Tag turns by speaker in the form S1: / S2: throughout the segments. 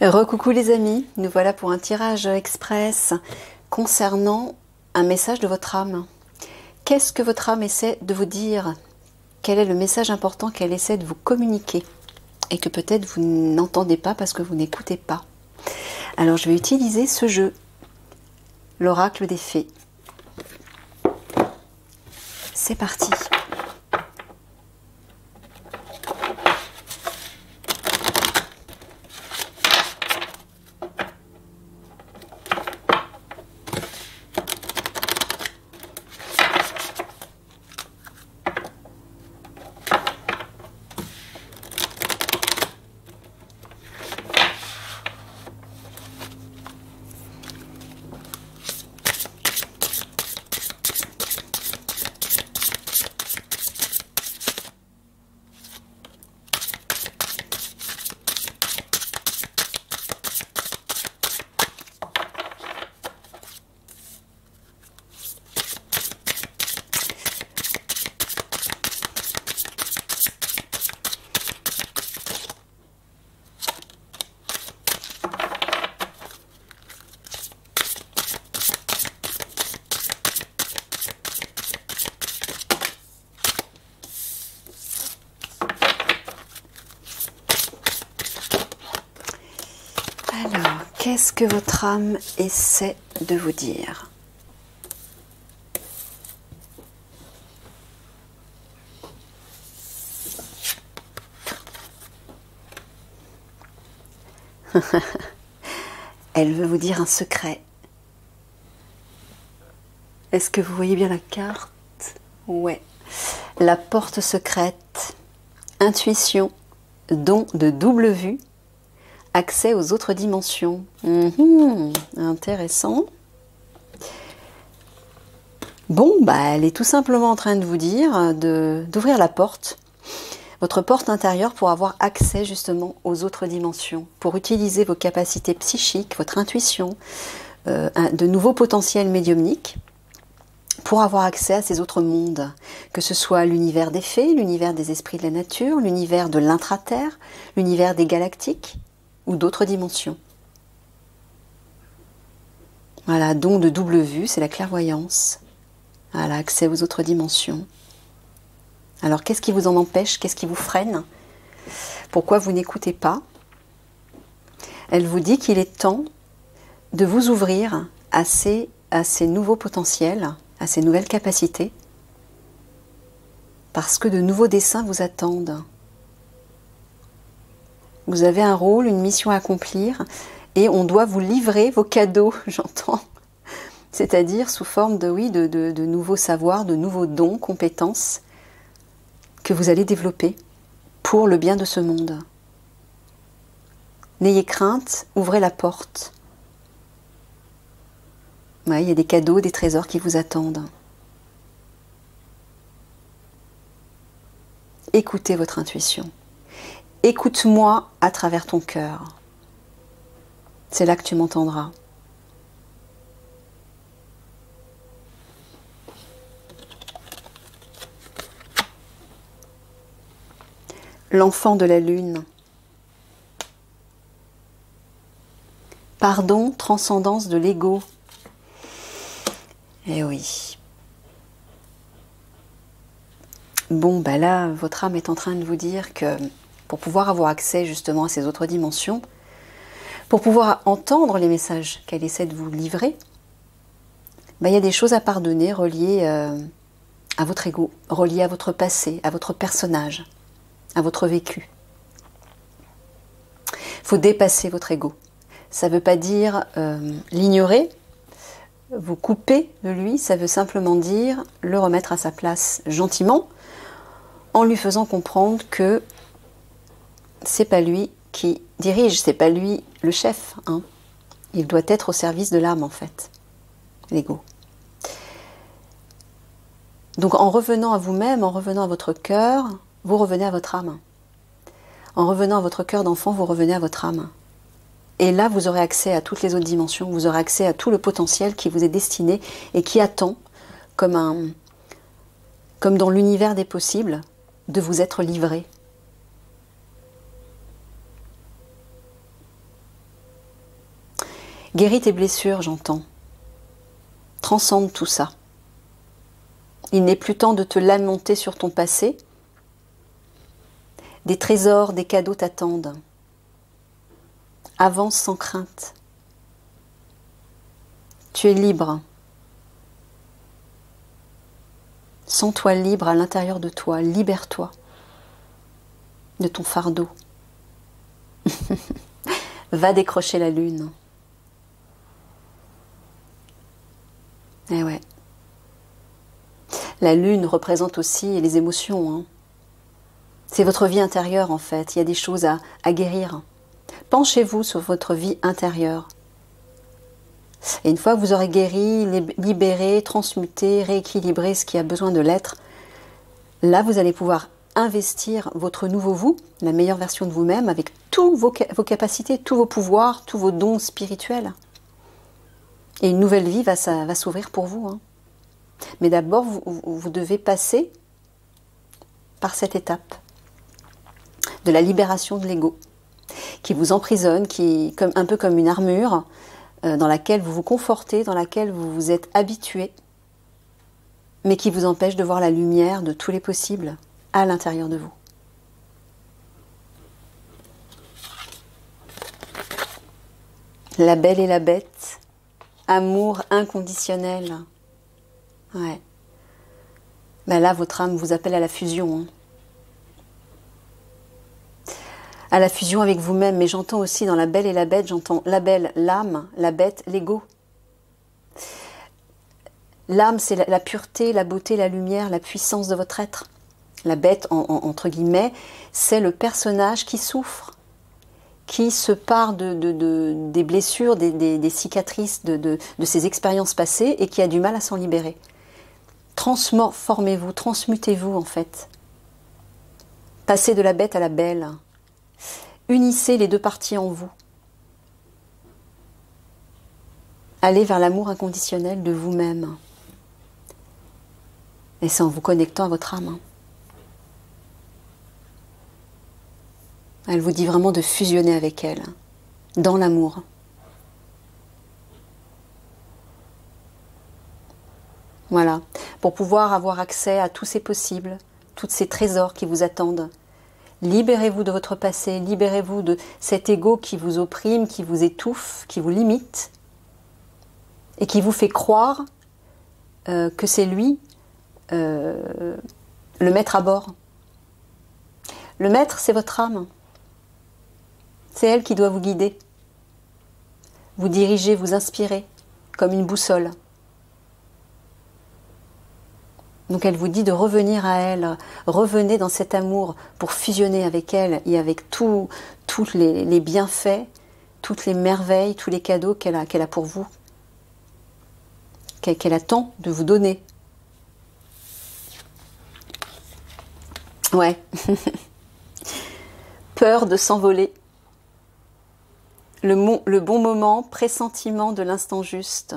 S1: Recoucou les amis, nous voilà pour un tirage express concernant un message de votre âme. Qu'est-ce que votre âme essaie de vous dire? Quel est le message important qu'elle essaie de vous communiquer et que peut-être vous n'entendez pas parce que vous n'écoutez pas? Alors je vais utiliser ce jeu, l'oracle des fées. C'est parti. Alors, qu'est-ce que votre âme essaie de vous dire? Elle veut vous dire un secret. Est-ce que vous voyez bien la carte? Ouais. La porte secrète, intuition, don de double vue, accès aux autres dimensions. Intéressant. Bon, elle est tout simplement en train de vous dire d'ouvrir la porte, votre porte intérieure, pour avoir accès justement aux autres dimensions, pour utiliser vos capacités psychiques, votre intuition, de nouveaux potentiels médiumniques, pour avoir accès à ces autres mondes, que ce soit l'univers des fées, l'univers des esprits de la nature, l'univers de l'intraterre, l'univers des galactiques, ou d'autres dimensions. Voilà, don de double vue, c'est la clairvoyance. Voilà, accès aux autres dimensions. Alors, qu'est-ce qui vous en empêche? Qu'est-ce qui vous freine? Pourquoi vous n'écoutez pas? Elle vous dit qu'il est temps de vous ouvrir à ces nouveaux potentiels, à ces nouvelles capacités, parce que de nouveaux desseins vous attendent. Vous avez un rôle, une mission à accomplir, et on doit vous livrer vos cadeaux, j'entends. C'est-à-dire sous forme de nouveaux savoirs, de nouveaux dons, compétences, que vous allez développer pour le bien de ce monde. N'ayez crainte, ouvrez la porte. Ouais, il y a des cadeaux, des trésors qui vous attendent. Écoutez votre intuition. Écoute-moi à travers ton cœur. C'est là que tu m'entendras. L'enfant de la lune. Pardon, transcendance de l'ego. Eh oui. Bon, là, votre âme est en train de vous dire que pour pouvoir avoir accès justement à ces autres dimensions, pour pouvoir entendre les messages qu'elle essaie de vous livrer, il y a des choses à pardonner reliées à votre ego, reliées à votre passé, à votre personnage, à votre vécu. Il faut dépasser votre ego. Ça ne veut pas dire l'ignorer, vous couper de lui, ça veut simplement dire le remettre à sa place gentiment, en lui faisant comprendre que c'est pas lui qui dirige, c'est pas lui le chef. Il doit être au service de l'âme en fait, l'ego. Donc en revenant à vous-même, en revenant à votre cœur, vous revenez à votre âme. En revenant à votre cœur d'enfant, vous revenez à votre âme. Et là, vous aurez accès à toutes les autres dimensions, vous aurez accès à tout le potentiel qui vous est destiné et qui attend, comme dans l'univers des possibles, de vous être livré. Guéris tes blessures, j'entends. Transcende tout ça. Il n'est plus temps de te lamenter sur ton passé. Des trésors, des cadeaux t'attendent. Avance sans crainte. Tu es libre. Sens-toi libre à l'intérieur de toi. Libère-toi de ton fardeau. Va décrocher la lune. Eh ouais. La lune représente aussi les émotions. Hein. C'est votre vie intérieure en fait. Il y a des choses à guérir. Penchez-vous sur votre vie intérieure. Et une fois que vous aurez guéri, libéré, transmuté, rééquilibré ce qui a besoin de l'être, là vous allez pouvoir investir votre nouveau vous, la meilleure version de vous-même, avec tous vos capacités, tous vos pouvoirs, tous vos dons spirituels. Et une nouvelle vie va s'ouvrir pour vous. Hein. Mais d'abord, vous devez passer par cette étape de la libération de l'ego, qui vous emprisonne, un peu comme une armure, dans laquelle vous vous confortez, dans laquelle vous vous êtes habitué, mais qui vous empêche de voir la lumière de tous les possibles à l'intérieur de vous. La belle et la bête, amour inconditionnel. Ouais. Ben là, votre âme vous appelle à la fusion. Hein. À la fusion avec vous-même, mais j'entends aussi dans la belle et la bête, j'entends la belle, l'âme, la bête, l'ego. L'âme, c'est la pureté, la beauté, la lumière, la puissance de votre être. La bête, entre guillemets, c'est le personnage qui souffre, qui se part des blessures, des cicatrices de ses expériences passées et qui a du mal à s'en libérer. Transformez-vous, transmutez-vous en fait. Passez de la bête à la belle. Unissez les deux parties en vous. Allez vers l'amour inconditionnel de vous-même. Et c'est en vous connectant à votre âme. Elle vous dit vraiment de fusionner avec elle, dans l'amour. Voilà, pour pouvoir avoir accès à tous ces possibles, tous ces trésors qui vous attendent. Libérez-vous de votre passé, libérez-vous de cet ego qui vous opprime, qui vous étouffe, qui vous limite et qui vous fait croire que c'est lui le maître à bord. Le maître, c'est votre âme. C'est elle qui doit vous guider, vous diriger, vous inspirer, comme une boussole. Donc elle vous dit de revenir à elle, revenez dans cet amour pour fusionner avec elle et avec tous les bienfaits, toutes les merveilles, tous les cadeaux qu'elle a pour vous, qu'elle attend de vous donner. Ouais. Peur de s'envoler. Le bon moment, pressentiment de l'instant juste.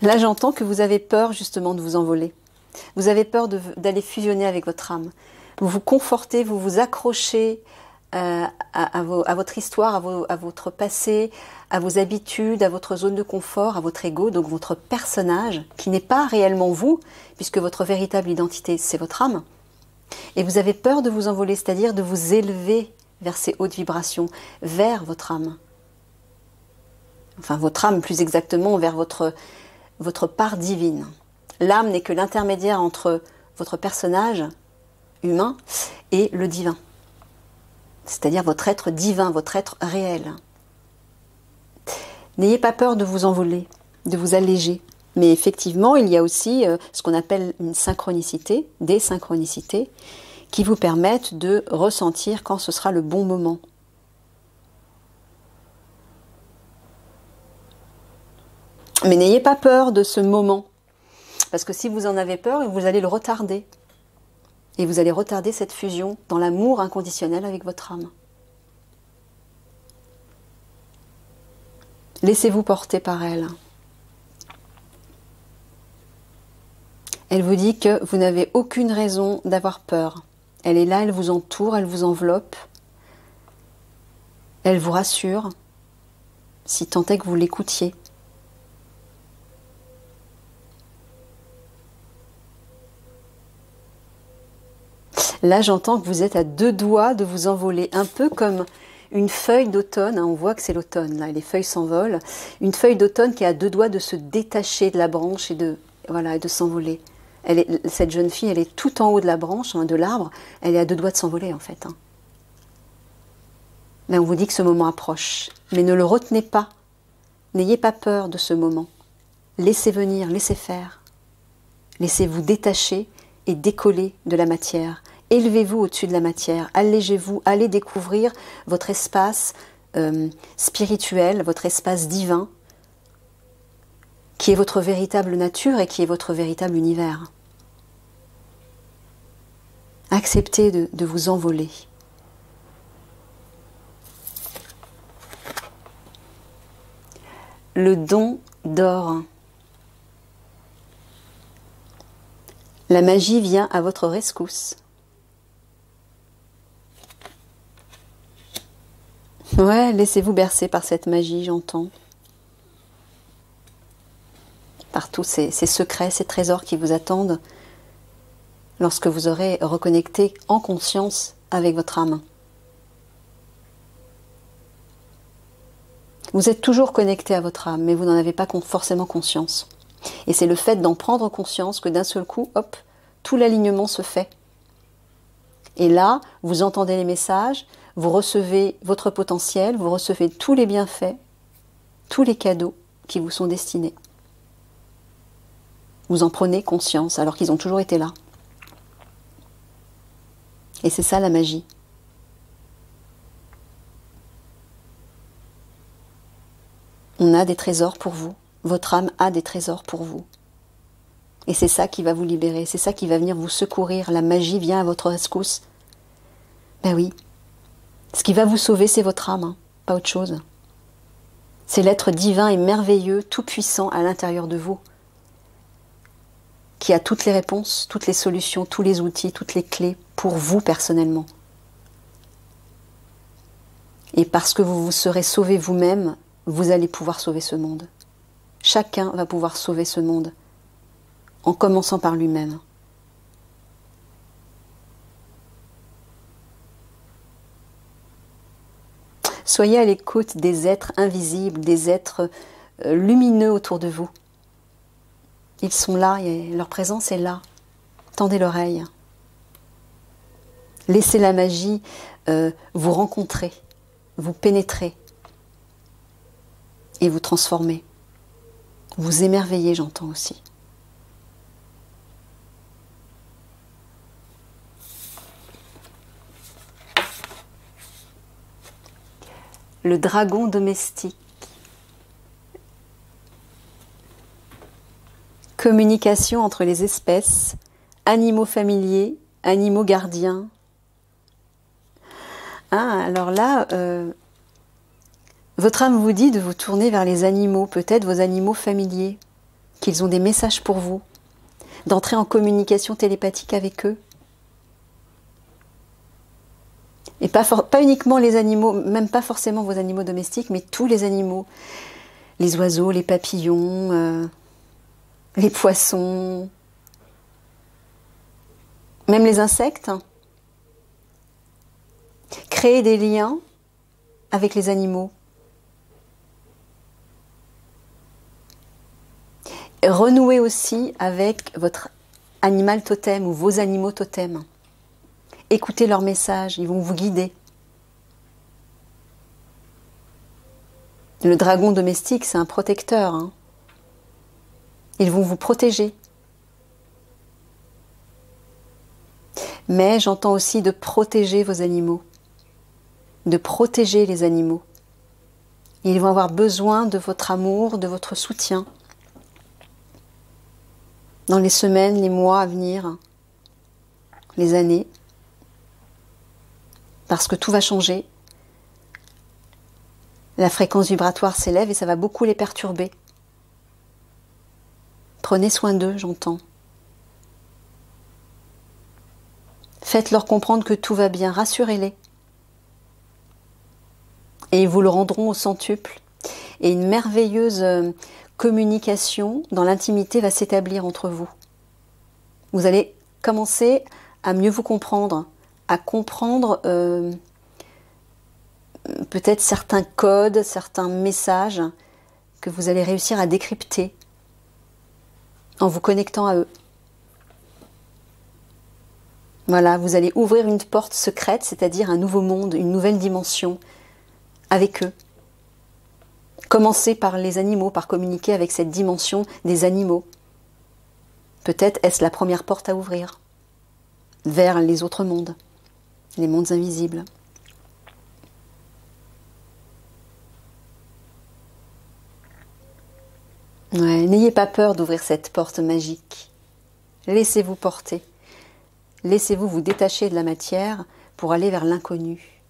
S1: Là, j'entends que vous avez peur justement de vous envoler. Vous avez peur d'aller fusionner avec votre âme. Vous vous confortez, vous vous accrochez à votre histoire, à votre passé, à vos habitudes, à votre zone de confort, à votre ego, donc votre personnage, qui n'est pas réellement vous, puisque votre véritable identité, c'est votre âme. Et vous avez peur de vous envoler, c'est-à-dire de vous élever vers ces hautes vibrations, vers votre âme. Enfin, votre âme, plus exactement, vers votre part divine. L'âme n'est que l'intermédiaire entre votre personnage humain et le divin. C'est-à-dire votre être divin, votre être réel. N'ayez pas peur de vous envoler, de vous alléger. Mais effectivement, il y a aussi ce qu'on appelle une synchronicité, des synchronicités, qui vous permettent de ressentir quand ce sera le bon moment. Mais n'ayez pas peur de ce moment, parce que si vous en avez peur, vous allez le retarder. Et vous allez retarder cette fusion dans l'amour inconditionnel avec votre âme. Laissez-vous porter par elle. Elle vous dit que vous n'avez aucune raison d'avoir peur. Elle est là, elle vous entoure, elle vous enveloppe. Elle vous rassure. si tant est que vous l'écoutiez. Là, j'entends que vous êtes à deux doigts de vous envoler, un peu comme une feuille d'automne. On voit que c'est l'automne, là, les feuilles s'envolent. Une feuille d'automne qui est à deux doigts de se détacher de la branche et de, voilà, et de s'envoler. Cette jeune fille, elle est tout en haut de la branche, hein, de l'arbre. Elle est à deux doigts de s'envoler, en fait. Hein. Là, on vous dit que ce moment approche. Mais ne le retenez pas. N'ayez pas peur de ce moment. Laissez venir, laissez faire. Laissez-vous détacher et décoller de la matière. Élevez-vous au-dessus de la matière, allégez-vous, allez découvrir votre espace spirituel, votre espace divin, qui est votre véritable nature et qui est votre véritable univers. Acceptez de vous envoler. Le don d'or. La magie vient à votre rescousse. Ouais, laissez-vous bercer par cette magie, j'entends. Par tous ces secrets, ces trésors qui vous attendent lorsque vous aurez reconnecté en conscience avec votre âme. Vous êtes toujours connecté à votre âme, mais vous n'en avez pas forcément conscience. Et c'est le fait d'en prendre conscience que d'un seul coup, hop, tout l'alignement se fait. Et là, vous entendez les messages, vous recevez votre potentiel, vous recevez tous les bienfaits, tous les cadeaux qui vous sont destinés. Vous en prenez conscience alors qu'ils ont toujours été là. Et c'est ça la magie. On a des trésors pour vous. Votre âme a des trésors pour vous. Et c'est ça qui va vous libérer, c'est ça qui va venir vous secourir. La magie vient à votre rescousse. Ben oui. Ce qui va vous sauver, c'est votre âme, hein, pas autre chose. C'est l'être divin et merveilleux, tout-puissant à l'intérieur de vous, qui a toutes les réponses, toutes les solutions, tous les outils, toutes les clés pour vous personnellement. Et parce que vous vous serez sauvé vous-même, vous allez pouvoir sauver ce monde. Chacun va pouvoir sauver ce monde, en commençant par lui-même. Soyez à l'écoute des êtres invisibles, des êtres lumineux autour de vous. Ils sont là, et leur présence est là. Tendez l'oreille. Laissez la magie vous rencontrer, vous pénétrer et vous transformer. Vous émerveiller, j'entends aussi. Le dragon domestique. Communication entre les espèces, animaux familiers, animaux gardiens. Ah, alors là, votre âme vous dit de vous tourner vers les animaux, peut-être vos animaux familiers, qu'ils ont des messages pour vous, d'entrer en communication télépathique avec eux. Et pas uniquement les animaux, même pas forcément vos animaux domestiques, mais tous les animaux. Les oiseaux, les papillons, les poissons, même les insectes. Créez des liens avec les animaux. Renouez aussi avec votre animal totem ou vos animaux totems. Écoutez leurs messages, ils vont vous guider. Le dragon domestique, c'est un protecteur. Hein. Ils vont vous protéger. Mais j'entends aussi de protéger vos animaux, de protéger les animaux. Ils vont avoir besoin de votre amour, de votre soutien. Dans les semaines, les mois à venir, les années. Parce que tout va changer. La fréquence vibratoire s'élève et ça va beaucoup les perturber. Prenez soin d'eux, j'entends. Faites-leur comprendre que tout va bien, rassurez-les. Et ils vous le rendront au centuple. et une merveilleuse communication dans l'intimité va s'établir entre vous. Vous allez commencer à mieux vous comprendre, à comprendre peut-être certains codes, certains messages que vous allez réussir à décrypter en vous connectant à eux. Voilà, vous allez ouvrir une porte secrète, c'est-à-dire un nouveau monde, une nouvelle dimension avec eux. Commencez par les animaux, par communiquer avec cette dimension des animaux. Peut-être est-ce la première porte à ouvrir vers les autres mondes, les mondes invisibles. Ouais, n'ayez pas peur d'ouvrir cette porte magique. Laissez-vous porter. Laissez-vous vous détacher de la matière pour aller vers l'inconnu.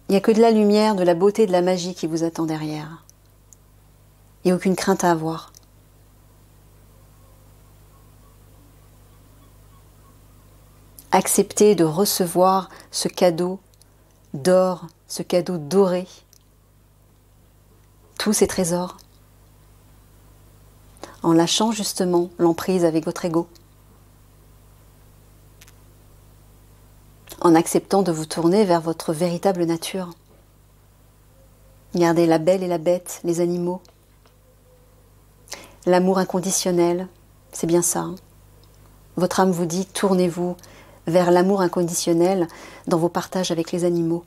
S1: Il n'y a que de la lumière, de la beauté, de la magie qui vous attend derrière. Et aucune crainte à avoir. Acceptez de recevoir ce cadeau d'or, ce cadeau doré. Tous ces trésors. En lâchant justement l'emprise avec votre ego. En acceptant de vous tourner vers votre véritable nature. Regardez la belle et la bête, les animaux. L'amour inconditionnel, c'est bien ça. Votre âme vous dit, tournez-vous vers l'amour inconditionnel dans vos partages avec les animaux,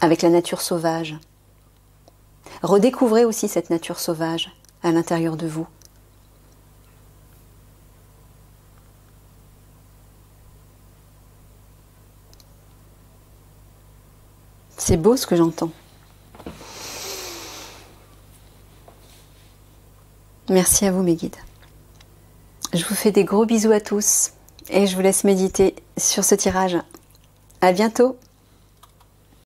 S1: avec la nature sauvage. Redécouvrez aussi cette nature sauvage à l'intérieur de vous. C'est beau ce que j'entends. Merci à vous mes guides. Je vous fais des gros bisous à tous et je vous laisse méditer sur ce tirage. À bientôt!